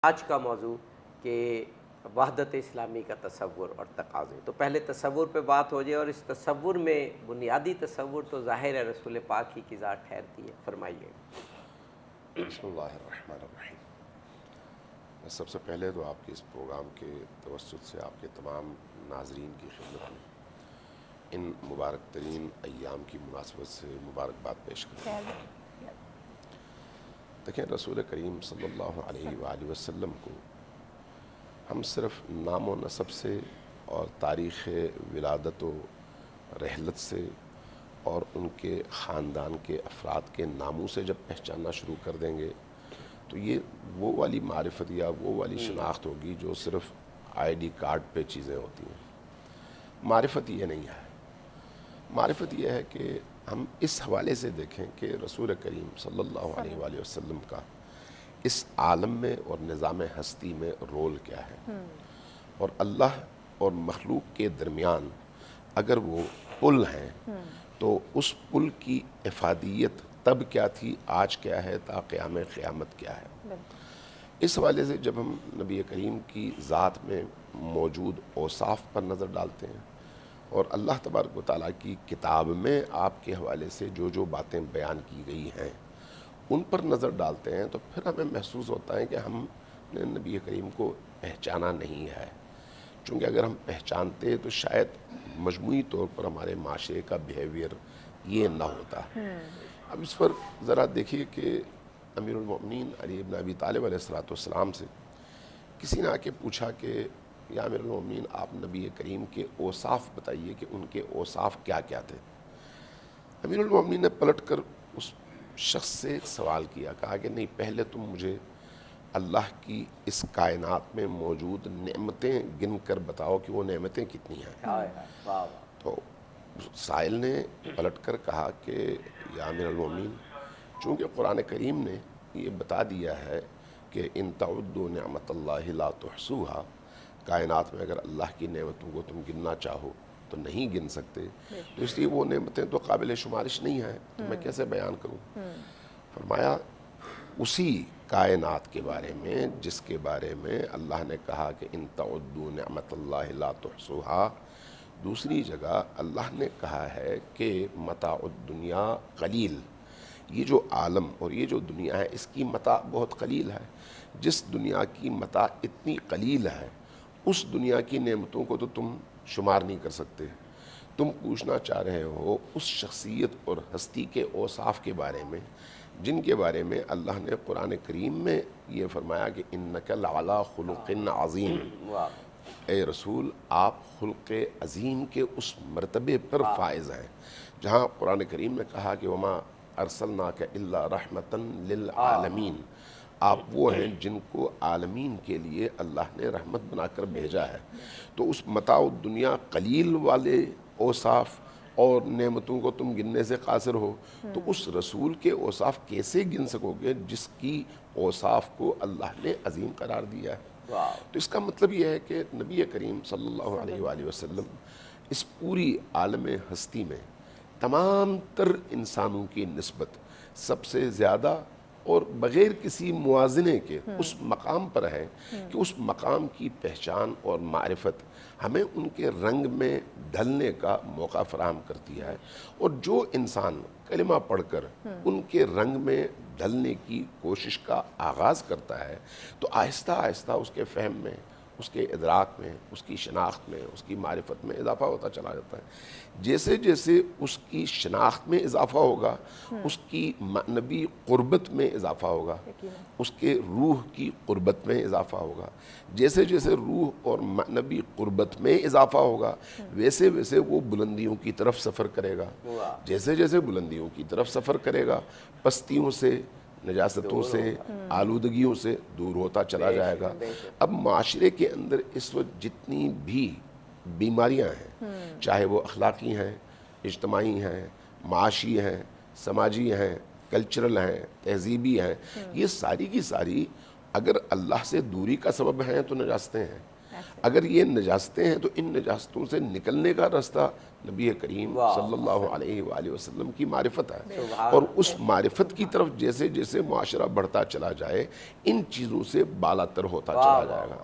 آج کا موضوع کہ وحدت اسلامی کا تصور اور تقاضے. تو پہلے تصور پہ بات ہو جائے، اور اس تصور میں بنیادی تصور تو ظاہر ہے رسول پاک ہی کی ذات ٹھہرتی ہے. فرمائیے. بسم اللہ الرحمن الرحیم. میں سب سے پہلے تو آپ کے اس پروگرام کے توسط سے آپ کے تمام ناظرین کی خدمت میں ان مبارک ترین ایام کی مناسبت سے مبارکباد پیش کرتا ہوں. دیکھیں، رسول کریم صلی اللہ علیہ وآلہ وسلم کو ہم صرف نام و نسب سے اور تاریخ ولادت و رحلت سے اور ان کے خاندان کے افراد کے ناموں سے جب پہچاننا شروع کر دیں گے تو یہ وہ والی معرفت یا وہ والی شناخت ہوگی جو صرف آئی ڈی کارڈ پہ چیزیں ہوتی ہیں. معرفت یہ نہیں ہے. معرفت یہ ہے کہ ہم اس حوالے سے دیکھیں کہ رسول کریم صلی اللہ علیہ وآلہ وسلم کا اس عالم میں اور نظام ہستی میں رول کیا ہے، اور اللہ اور مخلوق کے درمیان اگر وہ پل ہیں تو اس پل کی افادیت تب کیا تھی، آج کیا ہے، تا قیام قیامت کیا ہے. اس حوالے سے جب ہم نبی کریم کی ذات میں موجود اوصاف پر نظر ڈالتے ہیں اور اللہ تبارک و تعالیٰ کی کتاب میں آپ کے حوالے سے جو جو باتیں بیان کی گئی ہیں ان پر نظر ڈالتے ہیں، تو پھر ہمیں محسوس ہوتا ہے کہ ہم نے نبی کریم کو پہچانا نہیں ہے. چونکہ اگر ہم پہچانتے تو شاید مجموعی طور پر ہمارے معاشرے کا بیہیویئر یہ نہ ہوتا. اب اس پر ذرا دیکھیے کہ امیر المؤمنین علی بن ابی طالب علیہ السلام سے کسی نے آ کے پوچھا کہ یا امیر المؤمنین، آپ نبی کریم کے اوصاف بتائیے کہ ان کے اوصاف کیا کیا تھے. امیر المؤمنین نے پلٹ کر اس شخص سے سوال کیا، کہا کہ نہیں، پہلے تم مجھے اللہ کی اس کائنات میں موجود نعمتیں گن کر بتاؤ کہ وہ نعمتیں کتنی ہیں. تو سائل نے پلٹ کر کہا کہ یا امیر المؤمنین، چونکہ قرآن کریم نے یہ بتا دیا ہے کہ ان تعدوا نعمت اللہ لا تحصوها، کائنات میں اگر اللہ کی نعمتوں کو تم گننا چاہو تو نہیں گن سکتے، تو اس لیے وہ نعمتیں تو قابل شمارش نہیں ہیں، تو میں کیسے بیان کروں. فرمایا اسی کائنات کے بارے میں جس کے بارے میں اللہ نے کہا کہ ان تعدوا نعمت اللہ لا تحصوها، دوسری جگہ اللہ نے کہا ہے کہ متاع الدنیا قلیل. یہ جو عالم اور یہ جو دنیا ہے اس کی متاع بہت قلیل ہے. جس دنیا کی متاع اتنی قلیل ہے اس دنیا کی نعمتوں کو تو تم شمار نہیں کر سکتے. تم پوچھنا چاہ رہے ہو اس شخصیت اور ہستی کے اوصاف کے بارے میں جن کے بارے میں اللہ نے قرآن کریم میں یہ فرمایا کہ انک لعلی خلق عظیم. اے رسول، آپ خلق عظیم کے اس مرتبے پر فائز ہیں جہاں قرآن کریم نے کہا کہ وما ارسلناک الا رحمتا للعالمین. آپ وہ ہیں جن کو عالمین کے لیے اللہ نے رحمت بنا کر بھیجا ہے. تو اس متاع الدنیا قلیل والے اوصاف اور نعمتوں کو تم گننے سے قاصر ہو، تو اس رسول کے اوصاف کیسے گن سکو گے جس کی اوصاف کو اللہ نے عظیم قرار دیا ہے. تو اس کا مطلب یہ ہے کہ نبی کریم صلی اللہ علیہ وآلہ وسلم اس پوری عالم ہستی میں تمام تر انسانوں کی نسبت سب سے زیادہ اور بغیر کسی موازنے کے اس مقام پر ہے کہ اس مقام کی پہچان اور معرفت ہمیں ان کے رنگ میں ڈھلنے کا موقع فراہم کرتی ہے. اور جو انسان کلمہ پڑھ کر ان کے رنگ میں ڈھلنے کی کوشش کا آغاز کرتا ہے تو آہستہ آہستہ اس کے فہم میں، اس کے ادراک میں، اس کی شناخت میں، اس کی معرفت میں اضافہ ہوتا چلا جاتا ہے. جیسے جیسے اس کی شناخت میں اضافہ ہوگا اس کی معنوی قربت میں اضافہ ہوگا، اس کے روح کی قربت میں اضافہ ہوگا. جیسے جیسے روح اور معنوی قربت میں اضافہ ہوگا ویسے ویسے وہ بلندیوں کی طرف سفر کرے گا. جیسے جیسے بلندیوں کی طرف سفر کرے گا پستیوں سے، نجاستوں سے، آلودگیوں سے دور ہوتا چلا جائے گا. اب معاشرے کے اندر اس وقت جتنی بھی بیماریاں ہیں، چاہے وہ اخلاقی ہیں، اجتماعی ہیں، معاشی ہیں، سماجی ہیں، کلچرل ہیں، تہذیبی ہیں، یہ ساری کی ساری اگر اللہ سے دوری کا سبب ہیں تو نجاستیں ہیں. اگر یہ نجاستیں ہیں تو ان نجاستوں سے نکلنے کا راستہ نبی کریم صلی اللہ علیہ وآلہ وسلم کی معرفت ہے، اور اس معرفت کی طرف جیسے جیسے معاشرہ بڑھتا چلا جائے ان چیزوں سے بالا تر ہوتا چلا جائے گا۔